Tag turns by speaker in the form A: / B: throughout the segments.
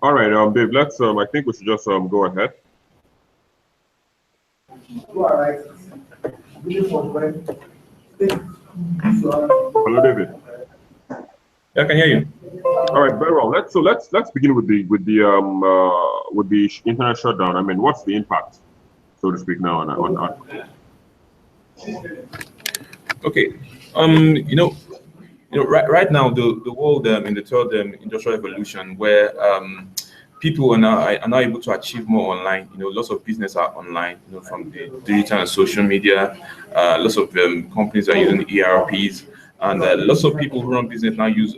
A: All right, Dave. Let's. I think we should just go ahead.
B: All right.
A: Hello, David.
C: Yeah, I can hear you.
A: All right, very well. Let's begin with the internet shutdown. I mean, what's the impact, so to speak, now on.
C: Okay. Right now the world in the third industrial revolution, where people are now able to achieve more online. Lots of business are online. From the digital and social media, lots of companies are using ERPs, and lots of people who run business now use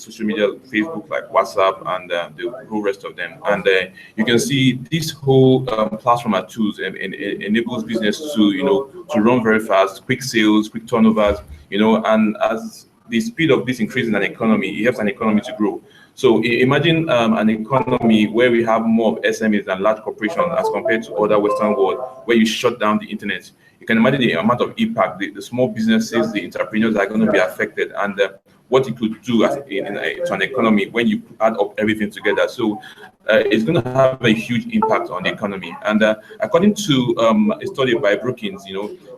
C: social media, Facebook, like WhatsApp, and the whole rest of them. And you can see this whole platform and tools enables business to run very fast, quick sales, quick turnovers. And as the speed of this increase in an economy, it helps an economy to grow. So imagine an economy where we have more of SMEs than large corporations as compared to other Western world, where you shut down the internet. You can imagine the amount of impact the small businesses, the entrepreneurs are going to be affected, and what it could do to an economy when you add up everything together. So it's going to have a huge impact on the economy. And according to a study by Brookings,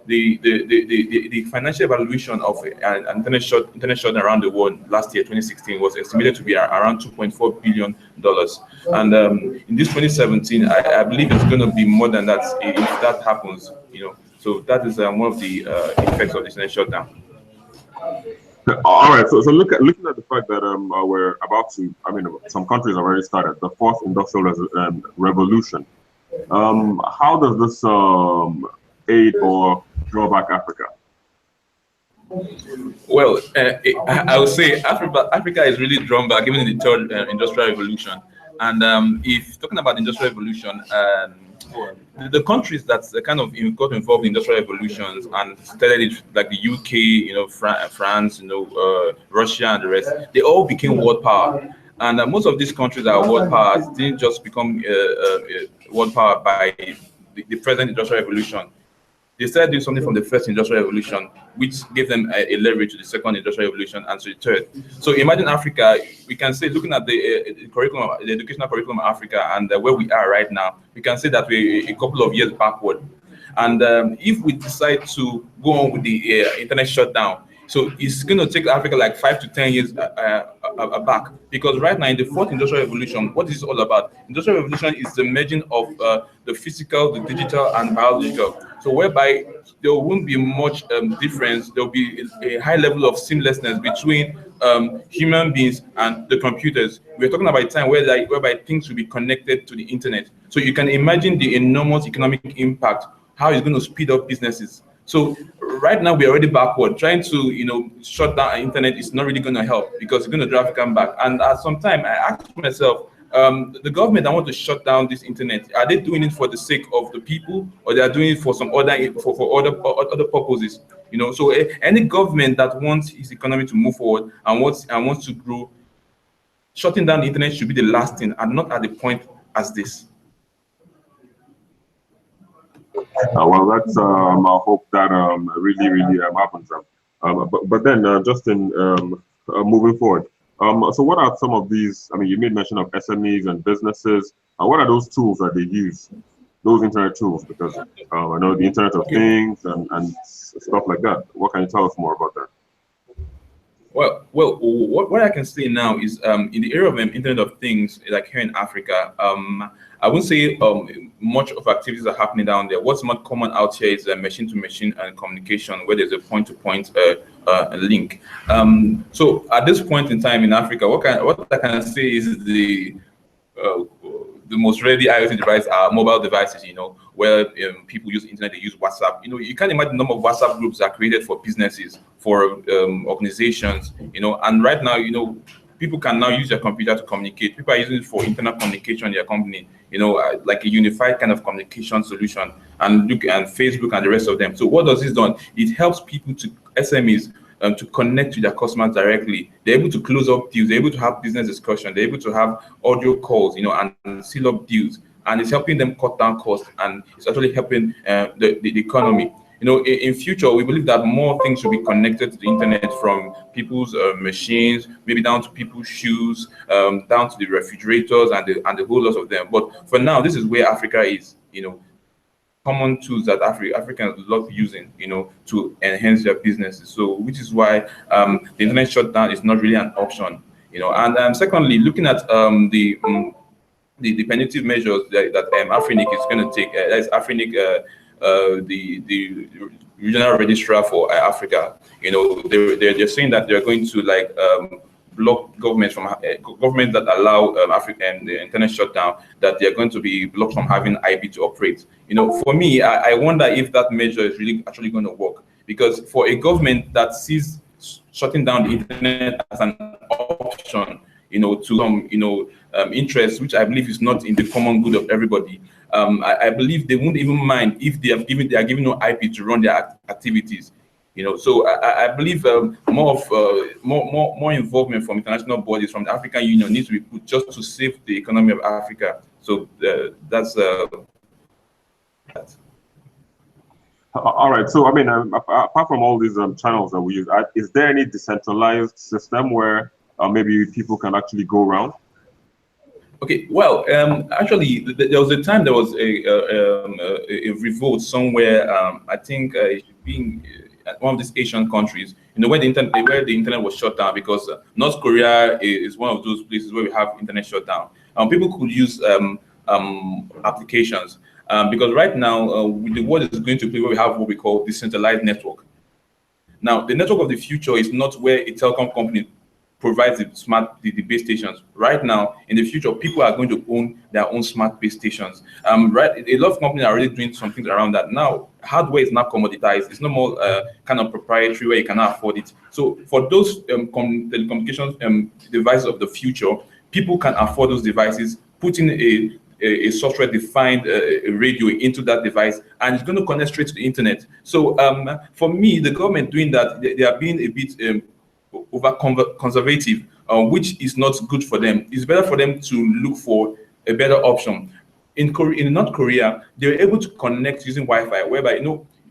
C: the financial evaluation of an internet shutdown around the world last year, 2016, was estimated to be around $2.4 billion. And in this 2017, I believe it's going to be more than that if that happens. So that is one of the effects of this internet shutdown.
A: All right. So looking at the fact that we're about to. I mean, some countries already started the fourth industrial revolution. How does this aid or draw back Africa?
C: Well, I would say Africa is really drawn back, even in the third industrial revolution. And if talking about industrial revolution, the countries that kind of got involved in industrial revolutions and started it, like the UK, France, Russia, and the rest, they all became world power. And most of these countries that are world powers didn't just become world power by the present industrial revolution. They started doing something from the first industrial revolution, which gave them a leverage to the second industrial revolution and to the third. So imagine Africa. We can say, looking at the curriculum, the educational curriculum of Africa, and where we are right now, we can say that we're a couple of years backward. And if we decide to go on with the internet shutdown, so it's going to take Africa like 5 to 10 years back, because right now in the fourth industrial revolution, what is it all about? Industrial revolution is the merging of the physical, the digital, and biological. So whereby there won't be much difference. There will be a high level of seamlessness between human beings and the computers. We're talking about a time whereby things will be connected to the internet. So you can imagine the enormous economic impact, how it's going to speed up businesses. So right now we're already backward. Trying to shut down the internet is not really going to help, because it's going to drive Africa back. And at some time I asked myself, the government that want to shut down this internet, are they doing it for the sake of the people, or they are doing it for some other other purposes? So any government that wants its economy to move forward and wants to grow, shutting down the internet should be the last thing, and not at the point as this.
A: Well, that's I hope that really happens. But then just in moving forward, so what are some of these? I mean, you made mention of SMEs and businesses. What are those tools that they use? Those internet tools, because I know the Internet of Things and stuff like that. What can you tell us more about that?
C: Well, what I can say now is in the area of Internet of Things, like here in Africa, I wouldn't say much of activities are happening down there. What's more common out here is machine-to-machine and communication, where there's a point-to-point link. So at this point in time in Africa, what I can say is the most ready IoT device are mobile devices, where people use internet, they use WhatsApp. You can't imagine the number of WhatsApp groups that are created for businesses, for organizations, and right now, people can now use their computer to communicate. People are using it for internal communication in their company, like a unified kind of communication solution, and Facebook and the rest of them. So what does this do? It helps people SMEs, to connect with their customers directly. They're able to close up deals. They're able to have business discussion. They're able to have audio calls, and seal up deals. And it's helping them cut down costs, and it's actually helping the economy. In future, we believe that more things will be connected to the internet, from people's machines, maybe down to people's shoes, down to the refrigerators and the whole lot of them. But for now, this is where Africa is. Common tools that Africans love using, to enhance their businesses. So, which is why the internet shutdown is not really an option. And secondly, looking at the punitive measures that Afrinic is going to take. That's Afrinic, the regional registrar for Africa. They're saying that they're going to block governments from governments that allow African the internet shutdown, that they're going to be blocked from having IP to operate. For me, I wonder if that measure is really actually going to work, because for a government that sees shutting down the internet as an option, to some, interest, which I believe is not in the common good of everybody. I believe they won't even mind if they are given no IP to run their activities. So I believe more involvement from international bodies, from the African Union, needs to be put just to save the economy of Africa. So that's that.
A: All right. So, I mean, apart from all these channels that we use, is there any decentralized system where maybe people can actually go around?
C: Okay. Well, actually, there was a time there was a revolt somewhere. I think being one of these Asian countries, where the internet was shut down, because North Korea is one of those places where we have internet shut down. People could use applications. Because right now, the world is going to a place where we have what we call decentralized network. Now, the network of the future is not where a telecom company provides the base stations. Right now, in the future, people are going to own their own smart base stations. Right, a lot of companies are already doing some things around that. Now, hardware is not commoditized. It's no more kind of proprietary where you cannot afford it. So for those telecommunications devices of the future, people can afford those devices, put in a software-defined radio into that device, and it's going to connect straight to the internet. So for me, the government doing that, they are being a bit over conservative, which is not good for them. It's better for them to look for a better option. In North Korea, they were able to connect using Wi-Fi, whereby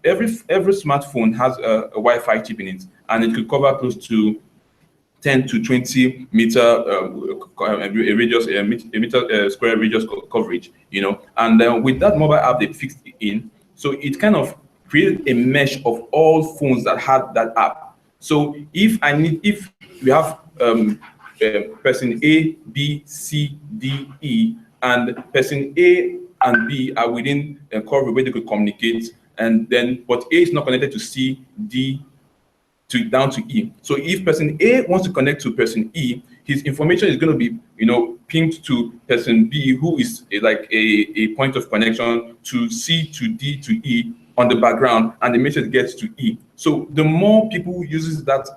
C: every smartphone has a Wi-Fi chip in it, and it could cover close to 10 to 20 meter radius, meter square radius coverage, and with that mobile app they fixed it in, so it kind of created a mesh of all phones that had that app. So if we have person A, B, C, D, E, and person A and B are within a coverage where they could communicate, and then but A is not connected to C, D, down to E. So if person A wants to connect to person E, his information is going to be, pinged to person B, who is a point of connection to C, to D, to E on the background, and the message gets to E. So the more people uses that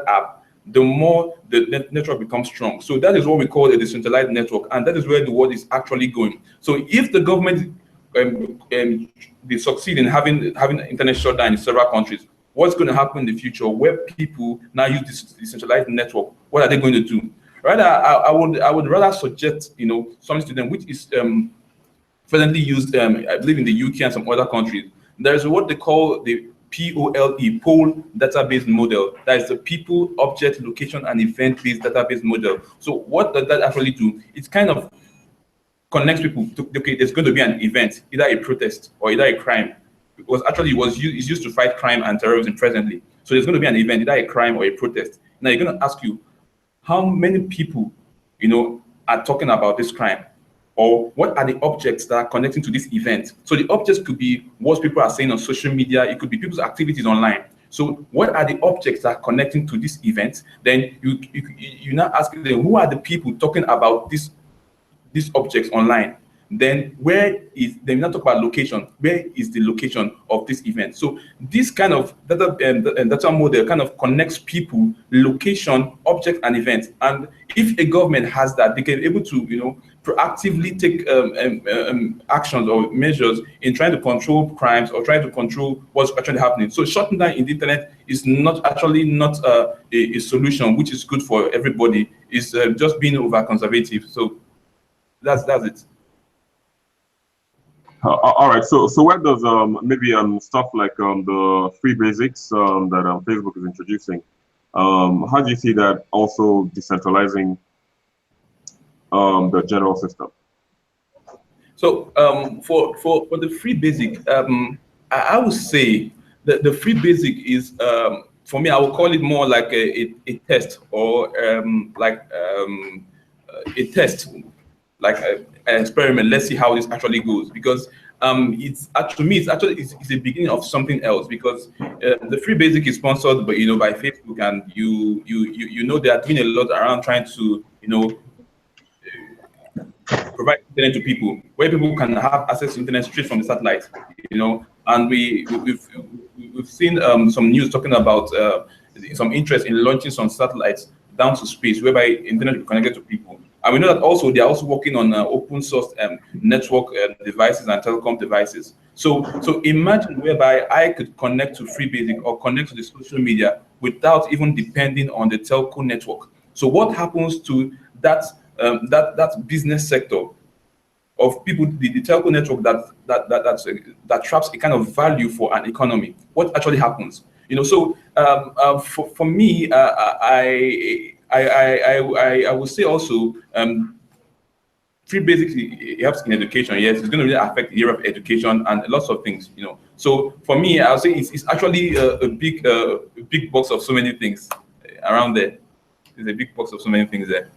C: app, the more the network becomes strong. So that is what we call a decentralized network, and that is where the world is actually going. So if the government they succeed in having internet shutdown in several countries, what's going to happen in the future where people now use this decentralized network? What are they going to do? Rather, I would rather suggest something to them which is presently used, I believe, in the UK and some other countries. There's what they call the POLE database model. That is the people, object, location, and event-based database model. So what does that actually do? It kind of connects people to, okay, there's going to be an event, either a protest or either a crime. Because actually it's used to fight crime and terrorism presently. So there's going to be an event, either a crime or a protest. Now you're going to ask you, how many people, are talking about this crime? Or what are the objects that are connecting to this event? So the objects could be what people are saying on social media. It could be people's activities online. So what are the objects that are connecting to this event? Then you now ask them, who are the people talking about these objects online? Then they not talk about location. Where is the location of this event? So this kind of data model kind of connects people, location, object, and event. And if a government has that, they can be able to, proactively take actions or measures in trying to control crimes or trying to control what's actually happening. So shutting down in the internet is not a solution which is good for everybody. It's just being over conservative. So that's it.
A: All right. So where does maybe stuff like the free basics that Facebook is introducing, how do you see that also decentralizing the general system?
C: So for the free basic, I would say that the free basic is for me, I would call it more like a test, or a test, like an experiment. Let's see how this actually goes, because it's to me it's a beginning of something else, because the free basic is sponsored by Facebook, and you know they are doing a lot around trying to provide internet to people, where people can have access to internet straight from the satellite, and we've seen some news talking about some interest in launching some satellites down to space, whereby internet will be connected to people. And we know that also they are also working on open source network devices and telecom devices. So imagine whereby I could connect to free basic or connect to the social media without even depending on the telco network. So what happens to that business sector of people, the telco network that traps a kind of value for an economy? What actually happens? So for me, I would say also, free basically helps in education. Yes, it's going to really affect the area of education and lots of things. So for me, I would say it's actually a big box of so many things around there. It's a big box of so many things there.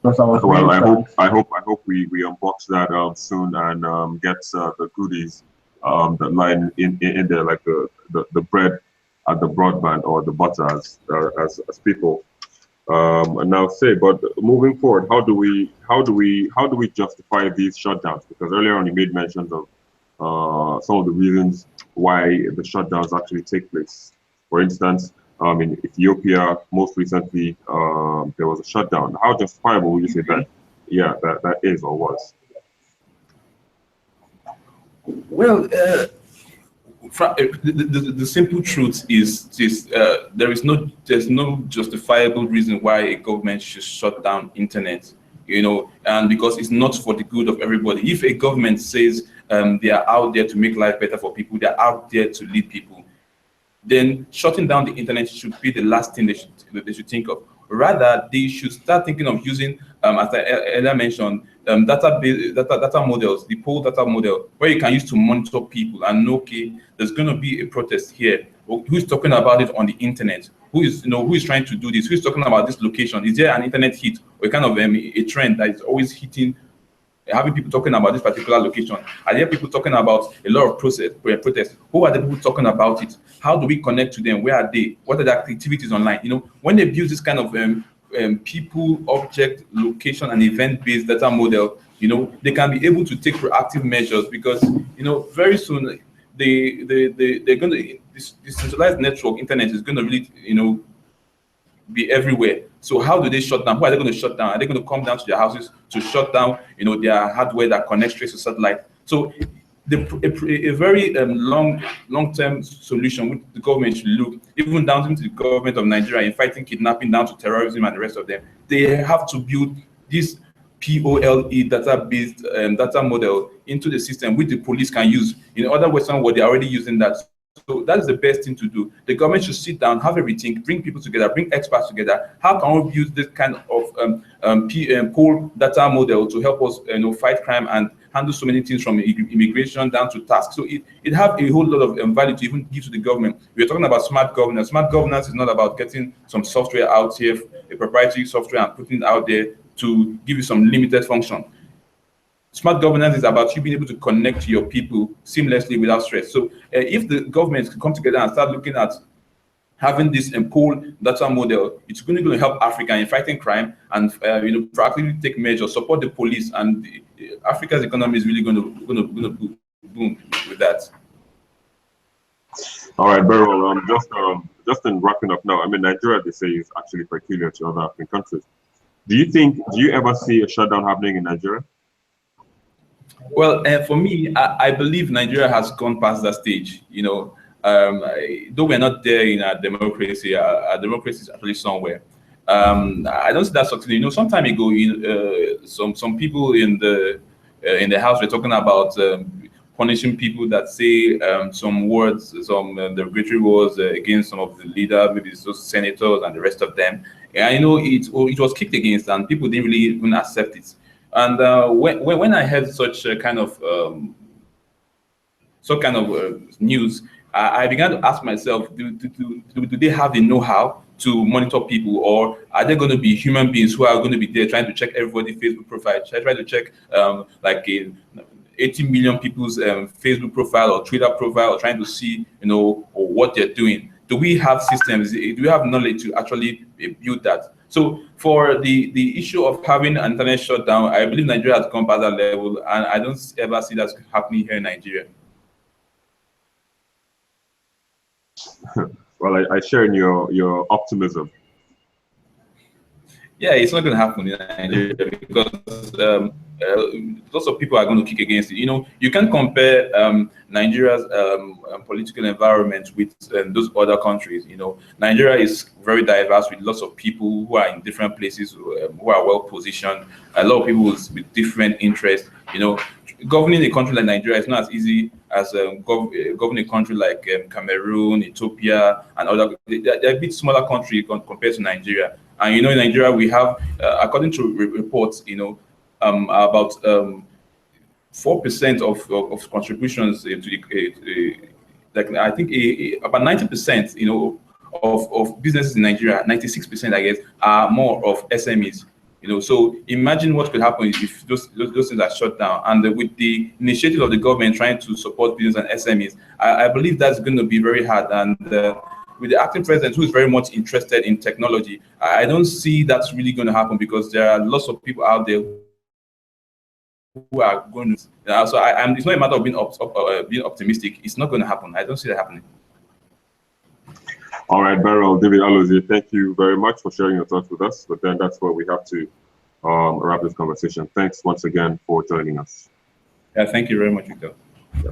A: Well, I hope we unbox that soon and get the goodies that line in there, like the bread at the broadband, or the butter as people now say. But moving forward, how do we justify these shutdowns? Because earlier on you made mentions of some of the reasons why the shutdowns actually take place. For instance, in Ethiopia, most recently, there was a shutdown. How justifiable would you say that? Yeah, that is or was?
C: Well, the simple truth is this: there's no justifiable reason why a government should shut down internet. And because it's not for the good of everybody. If a government says they are out there to make life better for people, they are out there to lead people, then shutting down the internet should be the last thing they should think of. Rather, they should start thinking of using, as I earlier mentioned, data models, the poll data model, where you can use to monitor people and know, okay, there's going to be a protest here. Who's talking about it on the internet? Who is trying to do this? Who's talking about this location? Is there an internet hit, or kind of a trend that is always hitting, having people talking about this particular location? Are there people talking about a lot of protests? Who are the people talking about it? How do we connect to them? Where are they? What are their activities online? When they build this kind of people, object, location, and event-based data model, they can be able to take proactive measures, because very soon they're going to, this decentralized network internet is going to really be everywhere. So how do they shut down? Who are they going to shut down? Are they going to come down to their houses to shut down, their hardware that connects straight to satellite? So a very long-term solution which the government should look, even down to the government of Nigeria, in fighting kidnapping, down to terrorism and the rest of them. They have to build this POLE data-based data model into the system, which the police can use. In other Western world, they're already using that. So that is the best thing to do. The government should sit down, have a rethink, bring people together, bring experts together. How can we use this kind of pool data model to help us fight crime and handle so many things, from immigration down to tasks? So it have a whole lot of value to even give to the government. We're talking about smart governance. Smart governance is not about getting some software out here, a proprietary software, and putting it out there to give you some limited function. Smart governance is about you being able to connect to your people seamlessly without stress. So if the government can come together and start looking at having this pool data model, it's going to help Africa in fighting crime and proactively take measures, support the police, and Africa's economy is really going to boom with that.
A: All right, very well. Just in wrapping up now, Nigeria, they say, is actually peculiar to other African countries. Do you ever see a shutdown happening in Nigeria?
C: Well, for me, I believe Nigeria has gone past that stage. Though we're not there in our democracy is actually somewhere. I don't see that succeeding. Some time ago, some people in the in the House, we're talking about punishing people that say some words, some derogatory words against some of the leaders, maybe those senators and the rest of them. And it was kicked against, and people didn't really even accept it. And when I heard such a kind of news, I began to ask myself, do they have the know-how to monitor people, or are they going to be human beings who are going to be there trying to check everybody's Facebook profile, try to check 80 million people's Facebook profile or Twitter profile, or trying to see or what they're doing? Do we have systems? Do we have knowledge to actually build that? So for the issue of having an internet shutdown, I believe Nigeria has gone past that level, and I don't ever see that happening here in Nigeria.
A: Well, I share in your optimism.
C: Yeah, it's not going to happen in Nigeria because lots of people are going to kick against it. You can't compare Nigeria's political environment with those other countries. Nigeria is very diverse with lots of people who are in different places, who are well positioned. A lot of people with different interests. Governing a country like Nigeria is not as easy as governing a country like Cameroon, Ethiopia, and other. They're a bit smaller country compared to Nigeria. And in Nigeria, we have, according to reports, about 4% of contributions to the, I think about 90%, of businesses in Nigeria, 96%, I guess, are more of SMEs. So imagine what could happen if those things are shut down. And with the initiative of the government trying to support business and SMEs, I believe that's going to be very hard. And with the acting president, who is very much interested in technology, I don't see that's really going to happen, because there are lots of people out there who are going to. So it's not a matter of being optimistic. It's not going to happen. I don't see that happening.
A: All right, Beryl, David, Alozie, thank you very much for sharing your thoughts with us. But then that's where we have to wrap this conversation. Thanks once again for joining us.
C: Yeah, thank you very much, Victor.
A: Yeah.